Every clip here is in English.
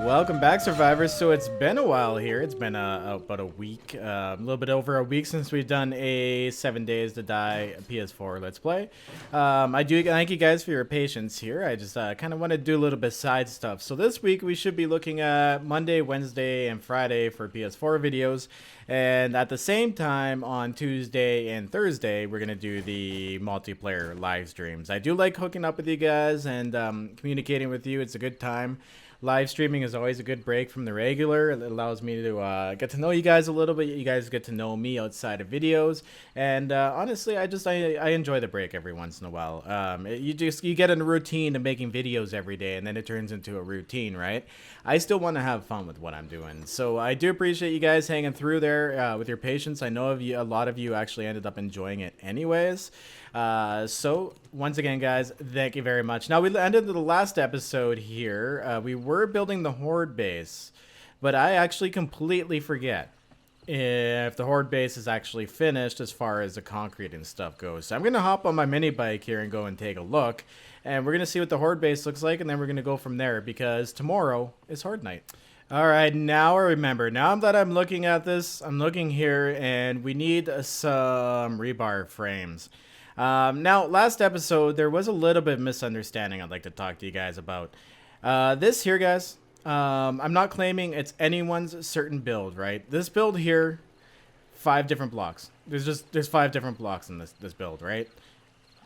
Welcome back, survivors. So it's been a while here. It's been about a week, a little bit over a week since we've done a 7 Days to Die PS4 Let's Play. I do thank you guys for your patience here. I just kind of want to do a little bit of side stuff. So this week we should be looking at Monday, Wednesday, and Friday for PS4 videos. And at the same time, on Tuesday and Thursday, we're going to do the multiplayer live streams. I do like hooking up with you guys and communicating with you. It's a good time. Live streaming is always a good break from the regular. It allows me to get to know you guys a little bit. You guys get to know me outside of videos. And honestly, I enjoy the break every once in a while. You get in a routine of making videos every day, and then it turns into a routine, right? I still want to have fun with what I'm doing. So I do appreciate you guys hanging through there with your patience. I know a lot of you actually ended up enjoying it anyways. So once again, guys, thank you very much. Now, we ended the last episode here. We were building the Horde base, but I actually completely forget if the Horde base is actually finished as far as the concrete and stuff goes. So I'm going to hop on my mini bike here and go and take a look, and we're going to see what the Horde base looks like, and then we're going to go from there because tomorrow is Horde night. All right, now I remember. Now that I'm looking at this, I'm looking here, and we need some rebar frames. Now, last episode, there was a little bit of misunderstanding I'd like to talk to you guys about. This here, guys, I'm not claiming it's anyone's certain build, right? This build here, 5 different blocks. There's 5 different blocks in this build, right?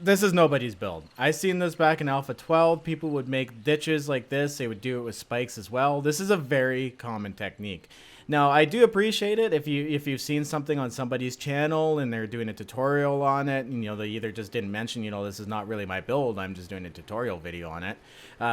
This is nobody's build. I seen this back in Alpha 12. People would make ditches like this. They would do it with spikes as well. This is a very common technique. Now, I do appreciate it if you've seen something on somebody's channel and they're doing a tutorial on it, and they either just didn't mention, this is not really my build, I'm just doing a tutorial video on it,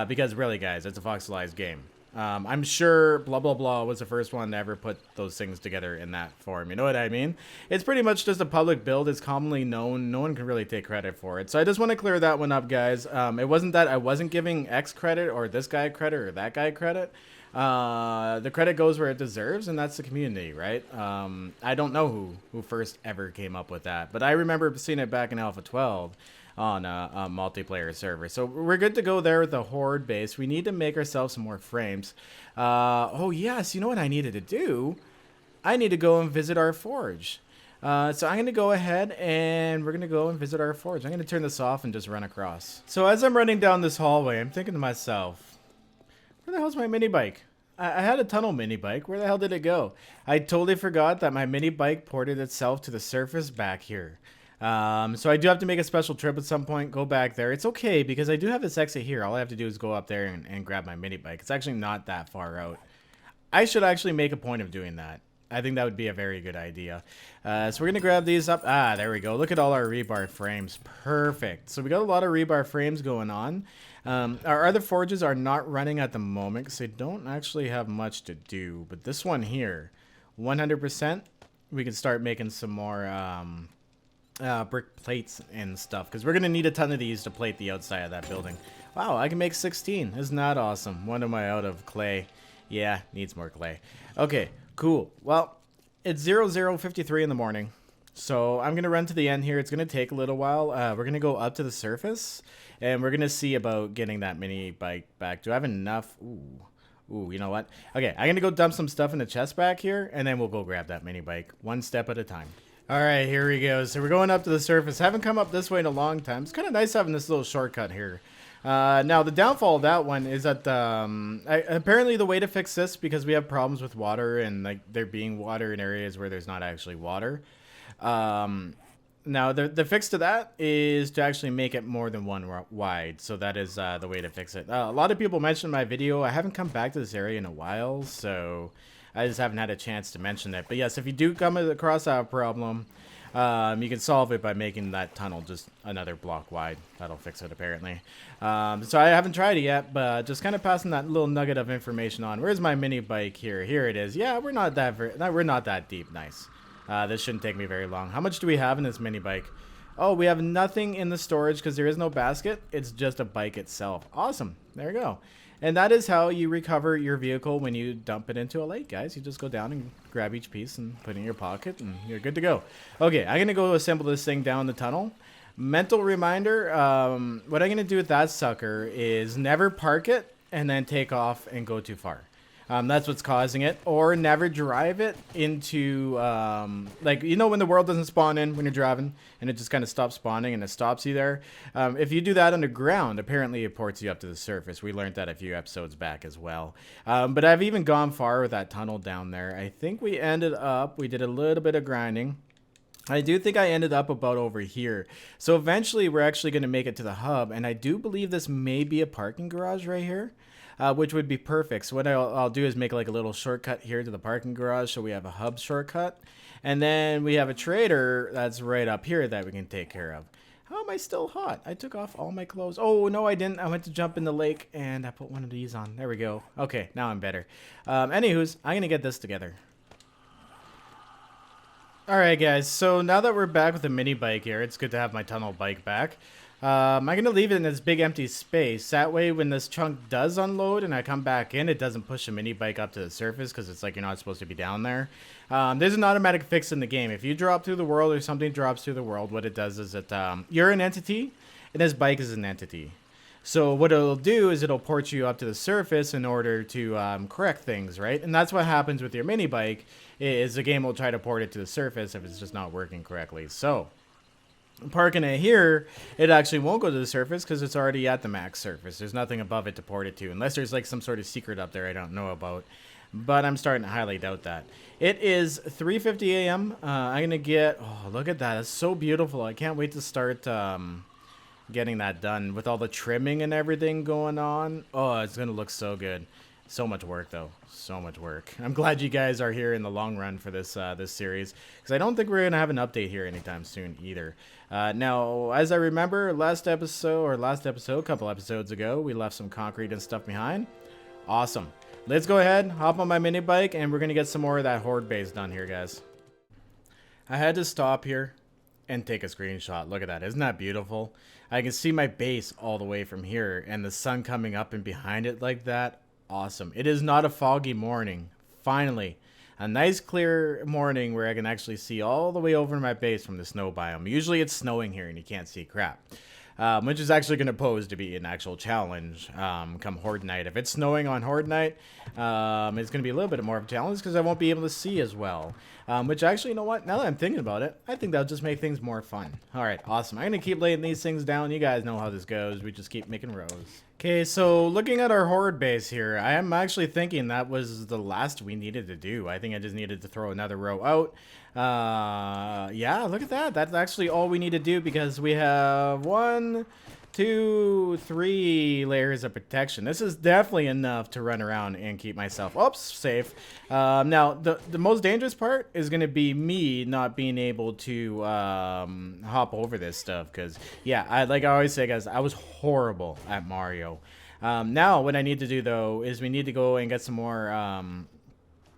because really, guys, it's a voxelized game. I'm sure blah blah blah was the first one to ever put those things together in that form. You know what I mean? It's pretty much just a public build. It's commonly known. No one can really take credit for it. So I just want to clear that one up, guys. It wasn't that I wasn't giving X credit or this guy credit or that guy credit. The credit goes where it deserves, and that's the community, right? I don't know who first ever came up with that, but I remember seeing it back in Alpha 12 on a multiplayer server. So we're good to go there with the Horde base. We need to make ourselves some more frames. Oh yes, you know what I needed to do? I need to go and visit our forge. So I'm going to go ahead and we're going to go and visit our forge. I'm going to turn this off and just run across. So as I'm running down this hallway, I'm thinking to myself, where the hell's my mini bike? I had a tunnel mini bike. Where the hell did it go? I totally forgot that my mini bike ported itself to the surface back here. So I do have to make a special trip at some point, go back there. It's okay because I do have this exit here. All I have to do is go up there and grab my mini bike. It's actually not that far out. I should actually make a point of doing that. I think that would be a very good idea. So we're going to grab these up. Ah, there we go. Look at all our rebar frames. Perfect. So we got a lot of rebar frames going on. Our other forges are not running at the moment because they don't actually have much to do. But this one here, 100%, we can start making some more brick plates and stuff because we're going to need a ton of these to plate the outside of that building. Wow, I can make 16. Isn't that awesome? When am I out of clay? Yeah, needs more clay. Okay, cool. Well, it's 00:53 in the morning. So I'm going to run to the end here. It's going to take a little while. We're going to go up to the surface and we're going to see about getting that mini bike back. Do I have enough? Ooh, you know what? Okay, I'm going to go dump some stuff in the chest back here and then we'll go grab that mini bike one step at a time. All right, here we go. So we're going up to the surface. Haven't come up this way in a long time. It's kind of nice having this little shortcut here. Now, the downfall of that one is that apparently the way to fix this, because we have problems with water and like there being water in areas where there's not actually water. Now, the fix to that is to actually make it more than one wide. So that is the way to fix it. A lot of people mentioned in my video. I haven't come back to this area in a while, so I just haven't had a chance to mention it. But yes, if you do come across that problem, you can solve it by making that tunnel just another block wide. That'll fix it, apparently. So I haven't tried it yet, but just kind of passing that little nugget of information on. Where's my mini bike here? Here it is. Yeah, we're not that deep. Nice. This shouldn't take me very long. How much do we have in this mini bike? Oh, we have nothing in the storage because there is no basket. It's just a bike itself. Awesome. There we go. And that is how you recover your vehicle when you dump it into a lake, guys. You just go down and grab each piece and put it in your pocket, and you're good to go. Okay, I'm going to go assemble this thing down the tunnel. Mental reminder, what I'm going to do with that sucker is never park it and then take off and go too far. That's what's causing it. Or never drive it into, like, you know when the world doesn't spawn in when you're driving and it just kind of stops spawning and it stops you there? If you do that underground, apparently it ports you up to the surface. We learned that a few episodes back as well. But I've even gone far with that tunnel down there. I think we ended up, we did a little bit of grinding. I do think I ended up about over here. So eventually we're actually going to make it to the hub, and I do believe this may be a parking garage right here. Which would be perfect. So what I'll do is make like a little shortcut here to the parking garage, so we have a hub shortcut. And then we have a trader that's right up here that we can take care of. How am I still hot? I took off all my clothes. Oh, no, I didn't. I went to jump in the lake, and I put one of these on. There we go. Okay, now I'm better. Anywho's, I'm going to get this together. Alright, guys. So now that we're back with the mini bike here, it's good to have my tunnel bike back. I'm going to leave it in this big empty space. That way, when this chunk does unload and I come back in, it doesn't push the mini bike up to the surface because it's like you're not supposed to be down there. There's an automatic fix in the game. If you drop through the world or something drops through the world, what it does is that you're an entity and this bike is an entity. So what it'll do is it'll port you up to the surface in order to correct things, right? And that's what happens with your mini bike is the game will try to port it to the surface if it's just not working correctly. So parking it here, it actually won't go to the surface because it's already at the max surface. There's nothing above it to port it to, unless there's like some sort of secret up there I don't know about. But I'm starting to highly doubt that. It is 3:50 a.m. I'm going to get... Oh, look at that. It's so beautiful. I can't wait to start getting that done with all the trimming and everything going on. Oh, it's going to look so good. So much work, though. So much work. I'm glad you guys are here in the long run for this this series, because I don't think we're going to have an update here anytime soon either. Now, as I remember, last episode, a couple episodes ago, we left some concrete and stuff behind. Awesome. Let's go ahead, hop on my mini bike, and we're going to get some more of that Horde base done here, guys. I had to stop here and take a screenshot. Look at that. Isn't that beautiful? I can see my base all the way from here, and the sun coming up and behind it like that. Awesome. It is not a foggy morning. Finally, a nice clear morning where I can actually see all the way over my base from the snow biome. Usually it's snowing here and you can't see crap, which is actually going to pose to be an actual challenge come Horde night. If it's snowing on Horde night, it's going to be a little bit more of a challenge because I won't be able to see as well. Which actually, you know what? Now that I'm thinking about it, I think that'll just make things more fun. All right, awesome. I'm going to keep laying these things down. You guys know how this goes. We just keep making rows. Okay, so looking at our Horde base here, I am actually thinking that was the last we needed to do. I think I just needed to throw another row out. Yeah, look at that. That's actually all we need to do because we have 1, 2, 3 layers of protection. This is definitely enough to run around and keep myself safe. Now, the most dangerous part is going to be me not being able to hop over this stuff because, yeah, like I always say, guys, I was horrible at Mario. Now, what I need to do, though, is we need to go and get some more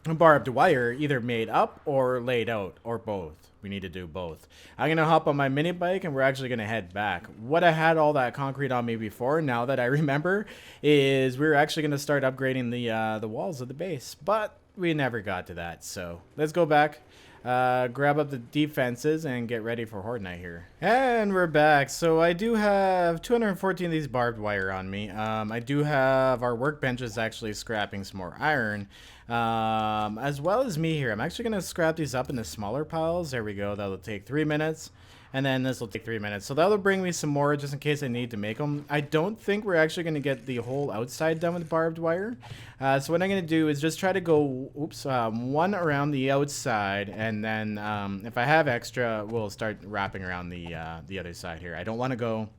barbed wire either made up or laid out or both. We need to do both. I'm going to hop on my mini bike and we're actually going to head back. What I had all that concrete on me before, now that I remember, is we were actually going to start upgrading the walls of the base. But we never got to that. So let's go back, grab up the defenses and get ready for Horde night here. And we're back. So I do have 214 of these barbed wire on me. I do have our workbenches actually scrapping some more iron. As well as me here. I'm actually going to scrap these up into smaller piles. There we go. That'll take 3 minutes. And then this will take 3 minutes. So that'll bring me some more just in case I need to make them. I don't think we're actually going to get the whole outside done with barbed wire. So what I'm going to do is just try to go, one around the outside. And then if I have extra, we'll start wrapping around the other side here. I don't want to go...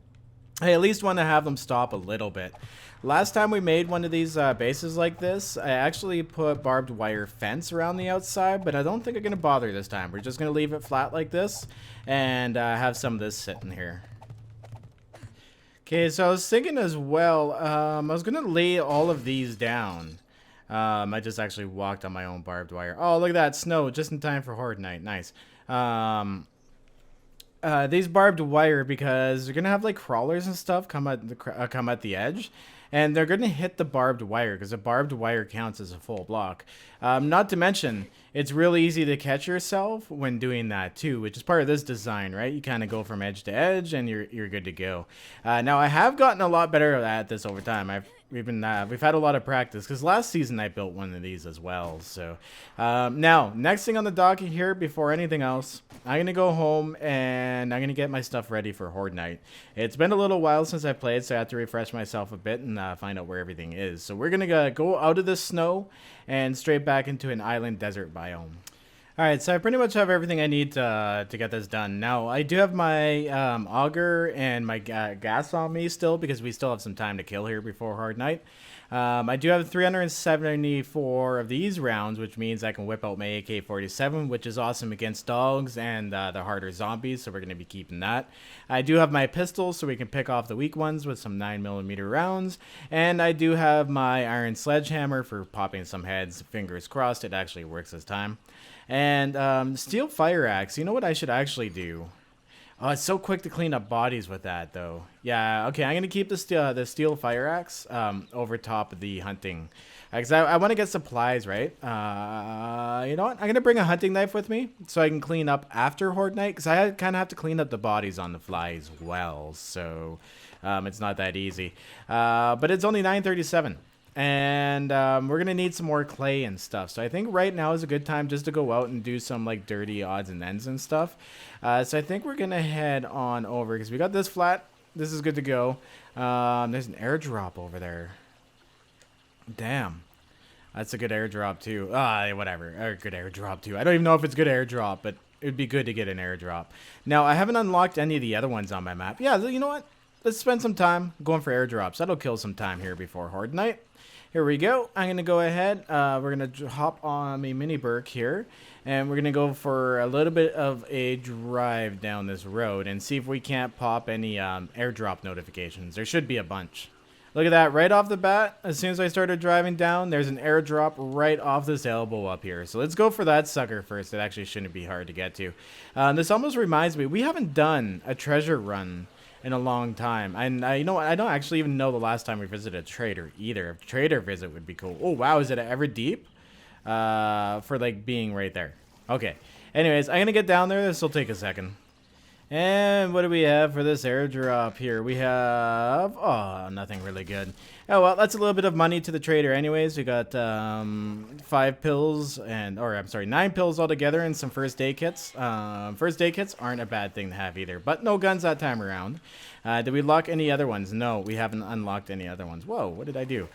I at least want to have them stop a little bit. Last time we made one of these bases like this, I actually put barbed wire fence around the outside, but I don't think I'm going to bother this time. We're just going to leave it flat like this and have some of this sitting here. Okay, so I was thinking as well, I was going to lay all of these down. I just actually walked on my own barbed wire. Oh, look at that snow, just in time for Horde night. Nice. These barbed wire, because they're gonna have like crawlers and stuff come at the edge, and they're gonna hit the barbed wire because the barbed wire counts as a full block. Not to mention, it's really easy to catch yourself when doing that too, which is part of this design, right? You kind of go from edge to edge, and you're good to go. Now I have gotten a lot better at this over time. we've had a lot of practice because last season I built one of these as well. So now, next thing on the docket here, before anything else, I'm gonna go home and I'm gonna get my stuff ready for Horde night. It's been a little while since I played, so I have to refresh myself a bit and find out where everything is. So we're gonna go out of the snow and straight back into an island desert biome. Alright, so I pretty much have everything I need to get this done. Now, I do have my auger and my gas on me still because we still have some time to kill here before Horde night. I do have 374 of these rounds, which means I can whip out my AK-47, which is awesome against dogs and the harder zombies, so we're going to be keeping that. I do have my pistols, so we can pick off the weak ones with some 9mm rounds, and I do have my iron sledgehammer for popping some heads. Fingers crossed it actually works this time. And steel fire axe, you know what I should actually do? Oh, it's so quick to clean up bodies with that, though. Yeah, okay, I'm going to keep the steel fire axe over top of the hunting. Because I want to get supplies, right? You know what? I'm going to bring a hunting knife with me so I can clean up after Horde night. Because I kind of have to clean up the bodies on the fly as well. So it's not that easy. But it's only 9:37. And we're going to need some more clay and stuff. So I think right now is a good time just to go out and do some like dirty odds and ends and stuff. So I think we're going to head on over because we got this flat. This is good to go. There's an airdrop over there. Damn. That's a good airdrop too. Whatever. Good airdrop too. I don't even know if it's good airdrop, but it would be good to get an airdrop. Now, I haven't unlocked any of the other ones on my map. Yeah, you know what? Let's spend some time going for airdrops. That'll kill some time here before Horde night. Here we go. I'm going to go ahead. We're going to hop on a mini Burke here. And we're going to go for a little bit of a drive down this road and see if we can't pop any airdrop notifications. There should be a bunch. Look at that. Right off the bat, as soon as I started driving down, there's an airdrop right off this elbow up here. So let's go for that sucker first. It actually shouldn't be hard to get to. This almost reminds me, we haven't done a treasure run in a long time. And you know what? I don't actually even know the last time we visited a trader either. A trader visit would be cool. Oh, wow. Is it ever deep? For like being right there. Okay. Anyways, I'm going to get down there. This will take a second. And what do we have for this airdrop here? We have... Oh, nothing really good. Oh, well, that's a little bit of money to the trader anyways. We got 5 pills and... Or, I'm sorry, 9 pills altogether and some first aid kits. First aid kits aren't a bad thing to have either. But no guns that time around. Did we lock any other ones? No, we haven't unlocked any other ones. Whoa, what did I do?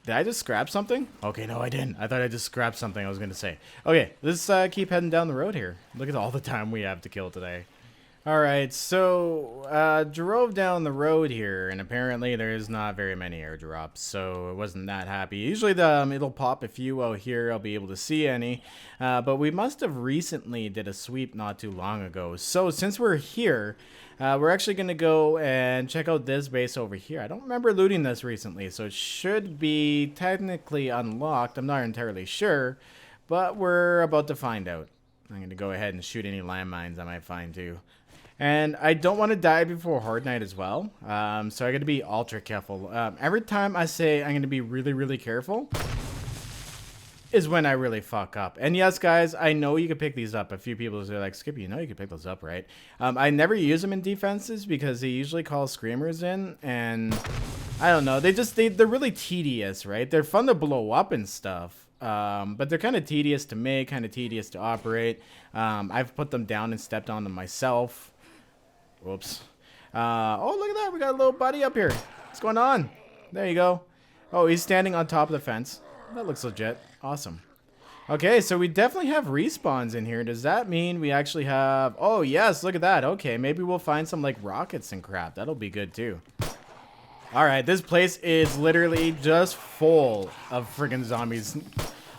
Did I just scrap something? Okay, no, I didn't. I thought I just scrapped something I was going to say. Okay, let's keep heading down the road here. Look at all the time we have to kill today. Alright, so drove down the road here, and apparently there's not very many airdrops, so I wasn't that happy. Usually it'll pop a few out here, I'll be able to see any, but we must have recently did a sweep not too long ago. So since we're here, we're actually going to go and check out this base over here. I don't remember looting this recently, so it should be technically unlocked. I'm not entirely sure, but we're about to find out. I'm going to go ahead and shoot any landmines I might find too. And I don't want to die before Horde night as well, so I got to be ultra careful. Every time I say I'm going to be really, really careful is when I really fuck up. And yes, guys, I know you can pick these up. A few people are like, Skippy, you know you can pick those up, right? I never use them in defenses because they usually call screamers in, and I don't know. They're really tedious, right? They're fun to blow up and stuff. But they're kind of tedious to make, kind of tedious to operate. I've put them down and stepped on them myself. Whoops. Oh, look at that. We got a little buddy up here. What's going on? There you go. Oh, he's standing on top of the fence. That looks legit. Awesome. Okay, so we definitely have respawns in here. Does that mean we actually have... Oh, yes, look at that. Okay, maybe we'll find some, like, rockets and crap. That'll be good, too. Alright, this place is literally just full of friggin' zombies.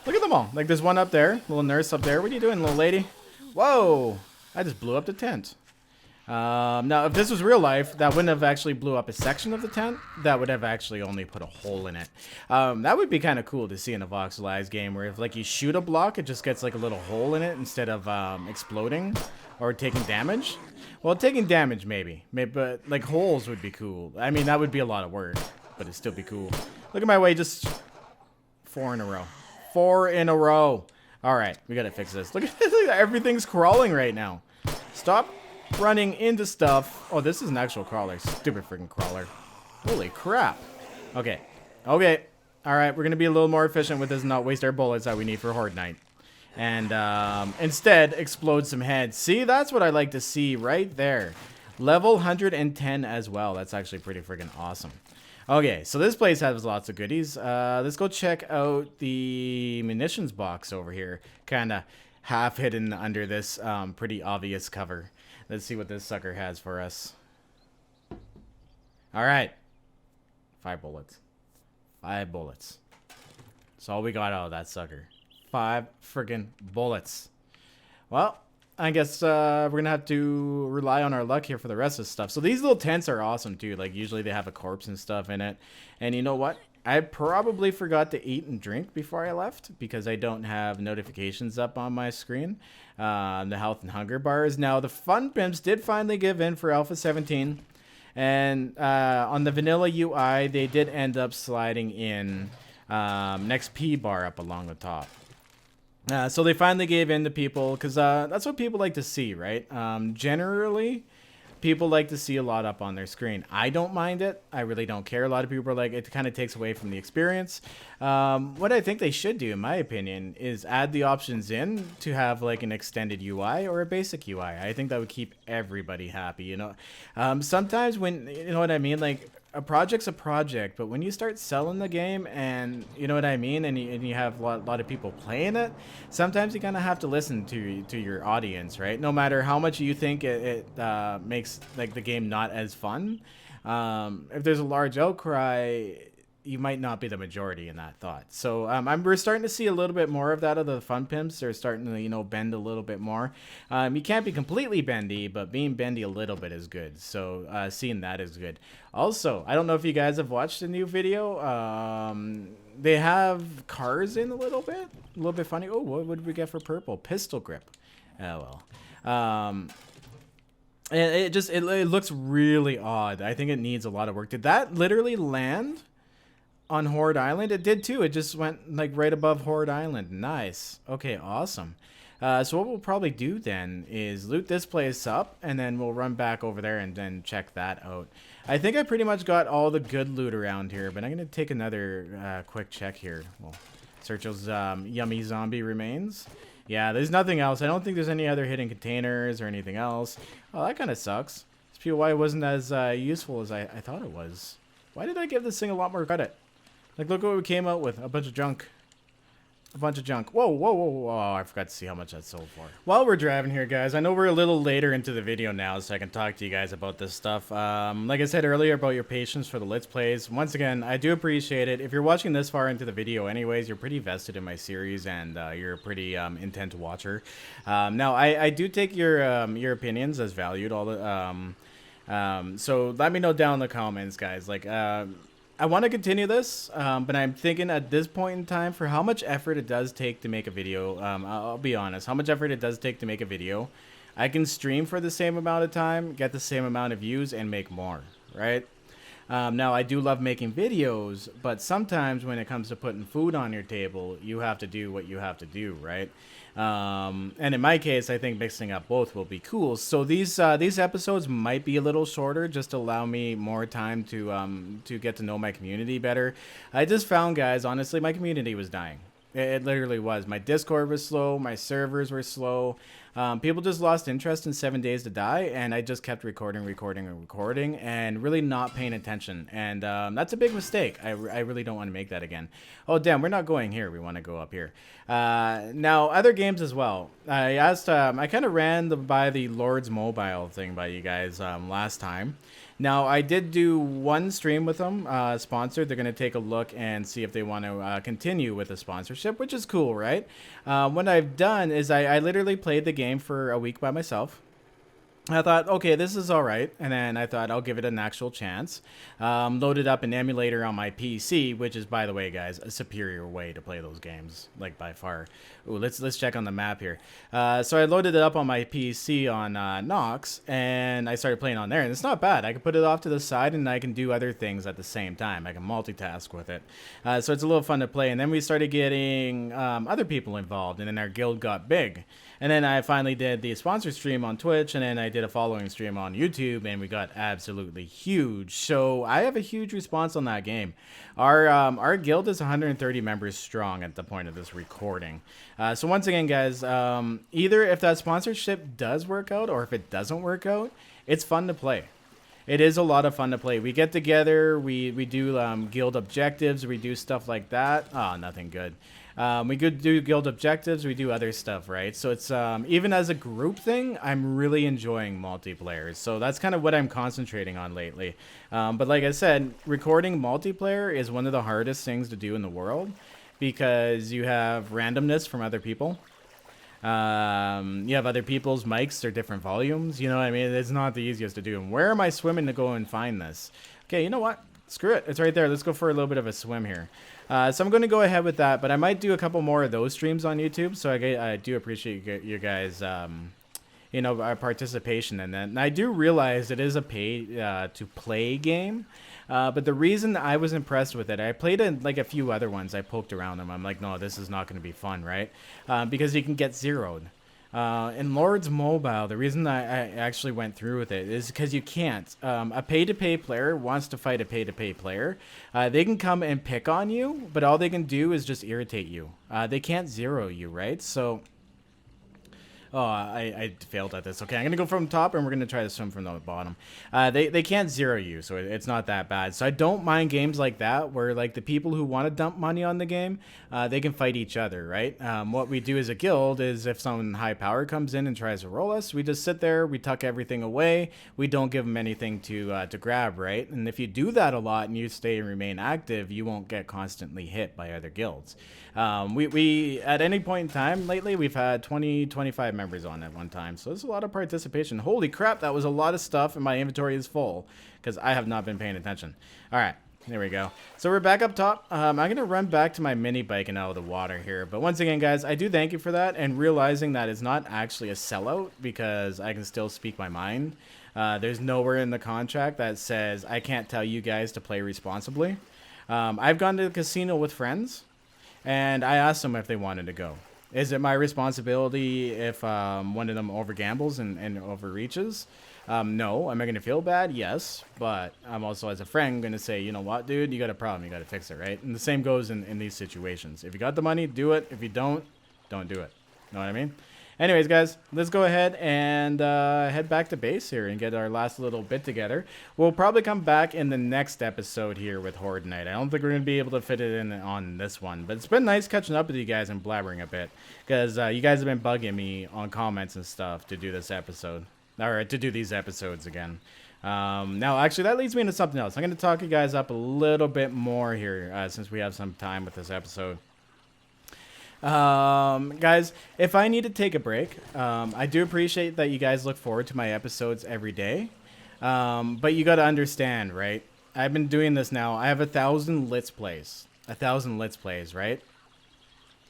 Look at them all. Like, there's one up there. Little nurse up there. What are you doing, little lady? Whoa! I just blew up the tent. Now, if this was real life, that wouldn't have actually blew up a section of the tent. That would have actually only put a hole in it. That would be kind of cool to see in a voxelized game where if, like, you shoot a block, it just gets, like, a little hole in it instead of exploding or taking damage. Well, taking damage, maybe. But, like, holes would be cool. I mean, that would be a lot of work, but it'd still be cool. Look at my way, just 4 in a row. 4 in a row. All right, we got to fix this. Look at this. Everything's crawling right now. Stop running into stuff. Oh, this is an actual crawler. Stupid freaking crawler. Holy crap. Okay. Okay. All right. We're going to be a little more efficient with this and not waste our bullets that we need for Horde Night. And instead, explode some heads. See, that's what I like to see right there. Level 110 as well. That's actually pretty freaking awesome. Okay, so this place has lots of goodies. Let's go check out the munitions box over here. Kind of half hidden under this pretty obvious cover. Let's see what this sucker has for us. All right. 5 bullets. 5 bullets. That's all we got out of that sucker. 5 friggin' bullets. Well, I guess we're gonna have to rely on our luck here for the rest of the stuff. So these little tents are awesome too. Like usually they have a corpse and stuff in it. And you know what? I probably forgot to eat and drink before I left because I don't have notifications up on my screen. The health and hunger bars. Now the fun pimps did finally give in for Alpha 17. And on the vanilla UI, they did end up sliding in next P bar up along the top. So they finally gave in to people because that's what people like to see, right? Generally, people like to see a lot up on their screen. I don't mind it. I really don't care. A lot of people are like, it kind of takes away from the experience. What I think they should do, in my opinion, is add the options in to have like an extended UI or a basic UI. I think that would keep everybody happy, you know? Sometimes when, you know what I mean? Like, a project's a project, but when you start selling the game and you know what I mean, and you have a lot of people playing it, sometimes you kind of have to listen to your audience, right? No matter how much you think it makes like the game not as fun, if there's a large outcry, you might not be the majority in that thought. So we're starting to see a little bit more of that of the fun pimps. They're starting to, you know, bend a little bit more. You can't be completely bendy, but being bendy a little bit is good. So seeing that is good. Also, I don't know if you guys have watched the new video. They have cars in a little bit funny. Oh, what would we get for purple? Pistol grip. Oh well. And it looks really odd. I think it needs a lot of work. Did that literally land on Horde Island? It did too. It just went like right above Horde Island. Nice. Okay, awesome. So what we'll probably do then is loot this place up, and then we'll run back over there and then check that out. I think I pretty much got all the good loot around here, but I'm going to take another quick check here. We'll search those yummy zombie remains. Yeah, there's nothing else. I don't think there's any other hidden containers or anything else. Oh, that kind of sucks. It's why it wasn't as useful as I thought it was. Why did I give this thing a lot more credit? Like, look what we came out with. A bunch of junk. A bunch of junk. Whoa, whoa, whoa, whoa. Oh, I forgot to see how much that sold for. While we're driving here, guys, I know we're a little later into the video now, so I can talk to you guys about this stuff. Like I said earlier about your patience for the Let's Plays. Once again, I do appreciate it. If you're watching this far into the video anyways, you're pretty vested in my series, and you're a pretty intent watcher. Now, I do take your opinions as valued. All the so let me know down in the comments, guys. Like, I want to continue this, but I'm thinking at this point in time for how much effort it does take to make a video. I'll be honest, how much effort it does take to make a video. I can stream for the same amount of time, get the same amount of views, and make more, right? Now, I do love making videos, but sometimes when it comes to putting food on your table, you have to do what you have to do, right? And in my case, I think mixing up both will be cool. So these episodes might be a little shorter, just to allow me more time to get to know my community better. I just found, guys, honestly, my community was dying. It literally was. My Discord was slow. My servers were slow. People just lost interest in 7 Days to Die, and I just kept recording, and really not paying attention. And that's a big mistake. I really don't want to make that again. Oh, damn, we're not going here. We want to go up here. Now, other games as well. I asked, I kind of ran by the Lord's Mobile thing by you guys last time. Now, I did do one stream with them, sponsored. They're going to take a look and see if they want to continue with the sponsorship, which is cool, right? What I've done is I literally played the game for a week by myself. I thought, okay, this is all right. And then I thought I'll give it an actual chance. Loaded up an emulator on my PC, which is, by the way, guys, a superior way to play those games, like by far. Ooh, let's check on the map here. So I loaded it up on my PC on Nox, and I started playing on there. And it's not bad. I can put it off to the side, and I can do other things at the same time. I can multitask with it. So it's a little fun to play. And then we started getting other people involved, and then our guild got big. And then I finally did the sponsor stream on Twitch, and then I did did a following stream on YouTube, and we got absolutely huge. So I have a huge response on that game. Our guild is 130 members strong at the point of this recording. So once again, guys, either if that sponsorship does work out or if it doesn't work out, it's fun to play. It is a lot of fun to play. We get together, we do guild objectives, we do stuff like that. Oh, nothing good. We could do guild objectives, we do other stuff, right? So it's, even as a group thing, I'm really enjoying multiplayer. So that's kind of what I'm concentrating on lately. But like I said, recording multiplayer is one of the hardest things to do in the world because you have randomness from other people. You have other people's mics, they're different volumes. You know what I mean? It's not the easiest to do. And where am I swimming to go and find this? Okay, you know what? Screw it. It's right there. Let's go for a little bit of a swim here. So I'm going to go ahead with that, but I might do a couple more of those streams on YouTube. So I do appreciate you guys, you know, our participation in that. And I do realize it is a pay to play game. But the reason I was impressed with it, I played in like a few other ones. I poked around them. I'm like, no, this is not going to be fun, right? Because you can get zeroed. In Lords Mobile, the reason I actually went through with it is because you can't. A pay-to-pay player wants to fight a pay-to-pay player. They can come and pick on you, but all they can do is just irritate you. They can't zero you, right? So... Oh, I failed at this. Okay, I'm going to go from top, and we're going to try to swim from the bottom. They can't zero you, so it's not that bad. So I don't mind games like that, where like the people who want to dump money on the game, they can fight each other, right? What we do as a guild is if someone high power comes in and tries to roll us, we just sit there, we tuck everything away, we don't give them anything to grab, right? And if you do that a lot and you stay and remain active, you won't get constantly hit by other guilds. We at any point in time lately, we've had 25 members on at one time, so there's a lot of participation. Holy crap, that was a lot of stuff, and my inventory is full because I have not been paying attention. All right, there we go. So we're back up top. I'm gonna run back to my mini bike and out of the water here, but once again, guys, I do thank you for that, and realizing that it's not actually a sellout because I can still speak my mind. There's nowhere in the contract that says I can't tell you guys to play responsibly. I've gone to the casino with friends, and I asked them if they wanted to go. Is it my responsibility if one of them over gambles and overreaches? No. Am I going to feel bad? Yes. But I'm also, as a friend, going to say, you know what, dude, you got a problem. You got to fix it, right? And the same goes in these situations. If you got the money, do it. If you don't do it. Know what I mean? Anyways, guys, let's go ahead and head back to base here and get our last little bit together. We'll probably come back in the next episode here with Horde Night. I don't think we're going to be able to fit it in on this one, but it's been nice catching up with you guys and blabbering a bit because you guys have been bugging me on comments and stuff to do this episode, or to do these episodes again. Now, actually, that leads me into something else. I'm going to talk you guys up a little bit more here since we have some time with this episode. Guys, if I need to take a break, I do appreciate that you guys look forward to my episodes every day. But you got to understand, right? I've been doing this now. I have 1,000 Let's Plays. 1,000 Let's Plays, right?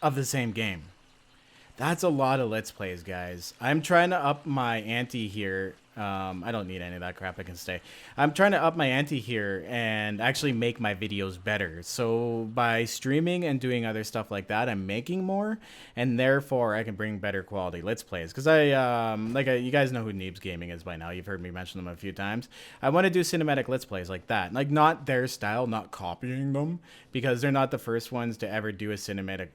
Of the same game. That's a lot of Let's Plays, guys. I'm trying to up my ante here. I don't need any of that crap. I can stay. I'm trying to up my ante here and actually make my videos better. So by streaming and doing other stuff like that, I'm making more, and therefore I can bring better quality Let's Plays. Because you guys know who Neebs Gaming is by now. You've heard me mention them a few times. I want to do cinematic Let's Plays like that. Like, not their style, not copying them, because they're not the first ones to ever do a cinematic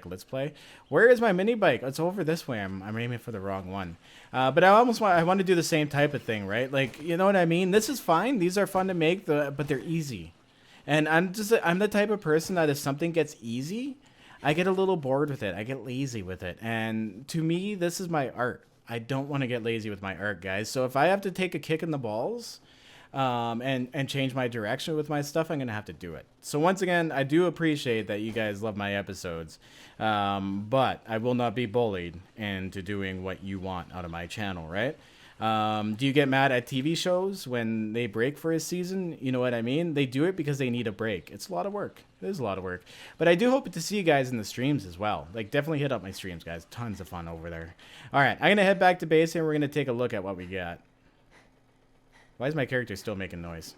Let's Play. Where is my mini bike? It's over this way. I'm aiming for the wrong one. But I want to do the same type of thing, right? Like, you know what I mean? This is fine. These are fun to make, but they're easy. And I'm the type of person that if something gets easy, I get a little bored with it. I get lazy with it. And to me, this is my art. I don't want to get lazy with my art, guys. So if I have to take a kick in the balls, and change my direction with my stuff, I'm gonna have to do it. So once again, I do appreciate that you guys love my episodes, but I will not be bullied into doing what you want out of my channel, right? Do you get mad at TV shows when they break for a season? You know what I mean? They do it because they need a break. It's a lot of work. It is a lot of work. But I do hope to see you guys in the streams as well. Like, definitely hit up my streams, guys. Tons of fun over there. All right, I'm going to head back to base and we're going to take a look at what we got. Why is my character still making noise?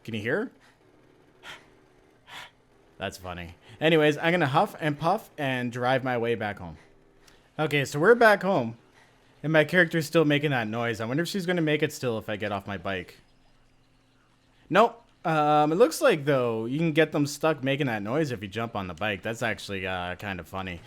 Can you hear? That's funny. Anyways, I'm going to huff and puff and drive my way back home. Okay, so we're back home. And my character's still making that noise. I wonder if she's going to make it still if I get off my bike. Nope. It looks like, though, you can get them stuck making that noise if you jump on the bike. That's actually kind of funny.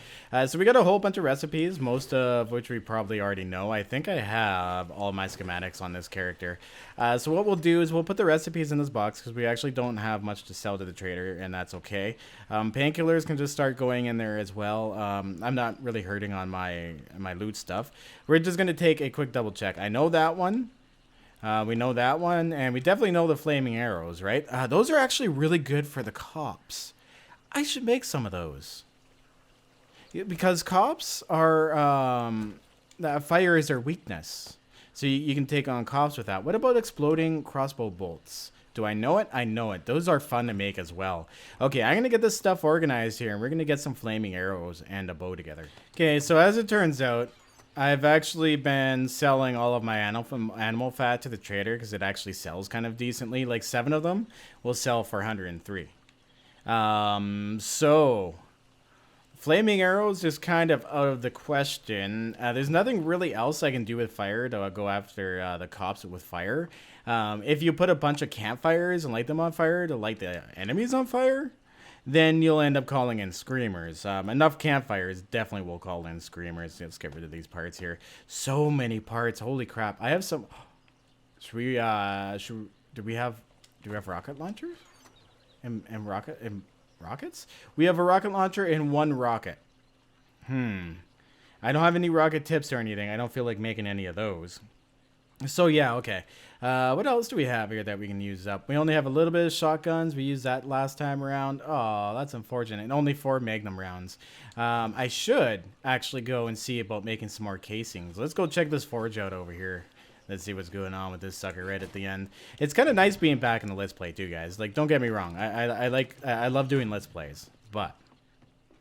So we got a whole bunch of recipes, most of which we probably already know. I think I have all my schematics on this character. So what we'll do is we'll put the recipes in this box because we actually don't have much to sell to the trader, and that's okay. Painkillers can just start going in there as well. I'm not really hurting on my loot stuff. We're just going to take a quick double check. I know that one. We know that one, and we definitely know the flaming arrows, right? Those are actually really good for the cops. I should make some of those. Because cops are, fire is their weakness. So you can take on cops with that. What about exploding crossbow bolts? Do I know it? I know it. Those are fun to make as well. Okay, I'm going to get this stuff organized here, and we're going to get some flaming arrows and a bow together. Okay, so as it turns out, I've actually been selling all of my animal fat to the trader because it actually sells kind of decently. Like 7 of them will sell for 103. So flaming arrows is kind of out of the question. There's nothing really else I can do with fire to go after the cops with fire. If you put a bunch of campfires and light them on fire to light the enemies on fire, then you'll end up calling in screamers. Enough campfires definitely will call in screamers. Let's get rid of these parts here. So many parts. Holy crap. I have some... do we have rocket launchers? And rockets? We have a rocket launcher and 1 rocket. I don't have any rocket tips or anything. I don't feel like making any of those. So yeah, okay. What else do we have here that we can use up? We only have a little bit of shotguns. We used that last time around. Oh, that's unfortunate. And only 4 Magnum rounds. I should actually go and see about making some more casings. Let's go check this forge out over here. Let's see what's going on with this sucker right at the end. It's kind of nice being back in the Let's Play too, guys. Like, don't get me wrong. I love doing Let's Plays, but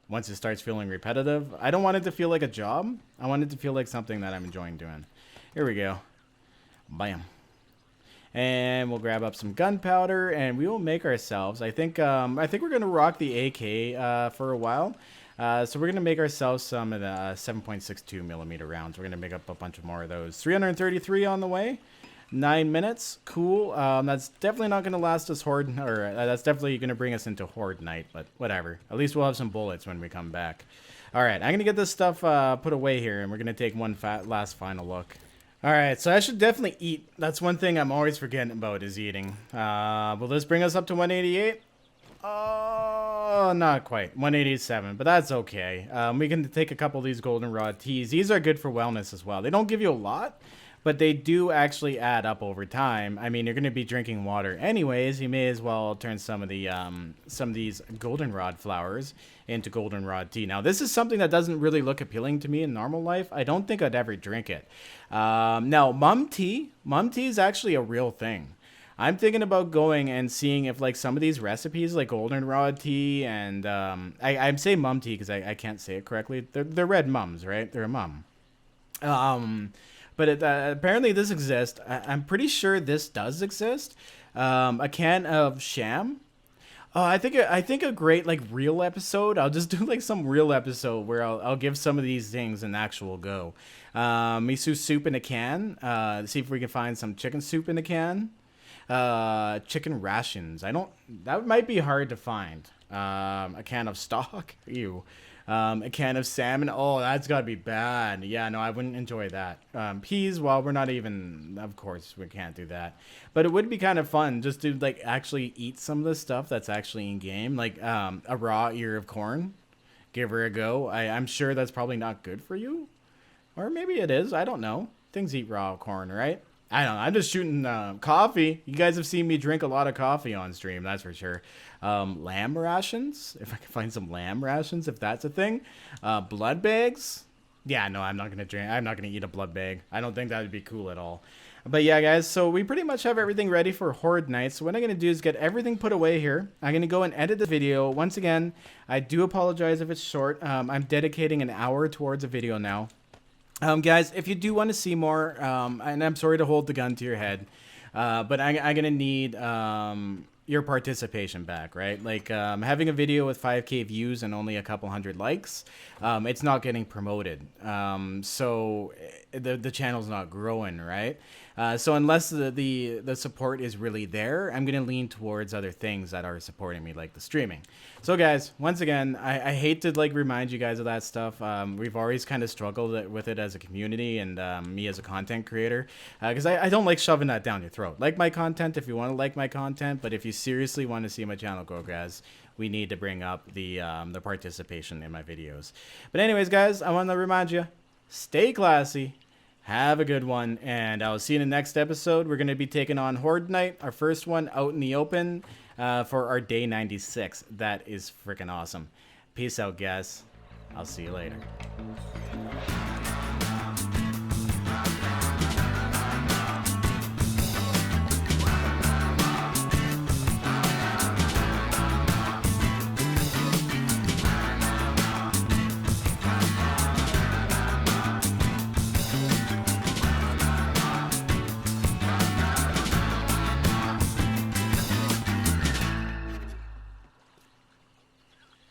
once it starts feeling repetitive, I don't want it to feel like a job. I want it to feel like something that I'm enjoying doing. Here we go. Bam. And we'll grab up some gunpowder, and we will make ourselves. I think we're gonna rock the AK for a while. So we're gonna make ourselves some of the 7.62 millimeter rounds. We're gonna make up a bunch of more of those. 333 on the way. 9 minutes. Cool. That's definitely not gonna last us Horde, or that's definitely gonna bring us into Horde night. But whatever. At least we'll have some bullets when we come back. All right, I'm gonna get this stuff put away here, and we're gonna take one last final look. Alright, so I should definitely eat. That's one thing I'm always forgetting about is eating. Will this bring us up to 188? Oh, not quite. 187, but that's okay. We can take a couple of these goldenrod teas. These are good for wellness as well. They don't give you a lot, but they do actually add up over time. I mean, you're going to be drinking water anyways. You may as well turn some of these goldenrod flowers into goldenrod tea. Now, this is something that doesn't really look appealing to me in normal life. I don't think I'd ever drink it. Now, mum tea is actually a real thing. I'm thinking about going and seeing if, like, some of these recipes, like goldenrod tea and I'm saying mum tea because I can't say it correctly. They're red mums, right? They're a mum. But apparently this exists. I'm pretty sure this does exist. A can of sham. Oh, I think a great like real episode. I'll just do like some real episode where I'll give some of these things an actual go. Miso soup in a can. See if we can find some chicken soup in a can. Chicken rations. That might be hard to find. A can of stock. Ew. A can of salmon. Oh, that's gotta be bad. Yeah, no, I wouldn't enjoy that. Peas, well, we're not even, of course, we can't do that. But it would be kind of fun just to, like, actually eat some of the stuff that's actually in game. Like, a raw ear of corn. Give her a go. I'm sure that's probably not good for you. Or maybe it is. I don't know. Things eat raw corn, right? I don't know. I'm just shooting coffee. You guys have seen me drink a lot of coffee on stream, that's for sure. Lamb rations, if I can find some lamb rations, if that's a thing. Blood bags. Yeah, no, I'm not gonna drink. I'm not gonna eat a blood bag. I don't think that would be cool at all. But yeah, guys, so we pretty much have everything ready for Horde night. So what I'm gonna do is get everything put away here. I'm gonna go and edit the video. Once again, I do apologize if it's short. I'm dedicating an hour towards a video now. Guys, if you do want to see more, and I'm sorry to hold the gun to your head, but I'm going to need your participation back, right? Like, having a video with 5K views and only a couple hundred likes, it's not getting promoted. So the channel's not growing, right? So unless the support is really there, I'm gonna lean towards other things that are supporting me, like the streaming. So guys, once again, I hate to like remind you guys of that stuff. We've always kind of struggled with it as a community, and me as a content creator, because I don't like shoving that down your throat. Like my content if you want to like my content, but if you seriously want to see my channel grow, guys, we need to bring up the participation in my videos. But anyways, guys, I want to remind you, stay classy, have a good one, and I'll see you in the next episode. We're going to be taking on Horde Night, our first one out in the open, for our day 96. That is freaking awesome. Peace out, guys. I'll see you later.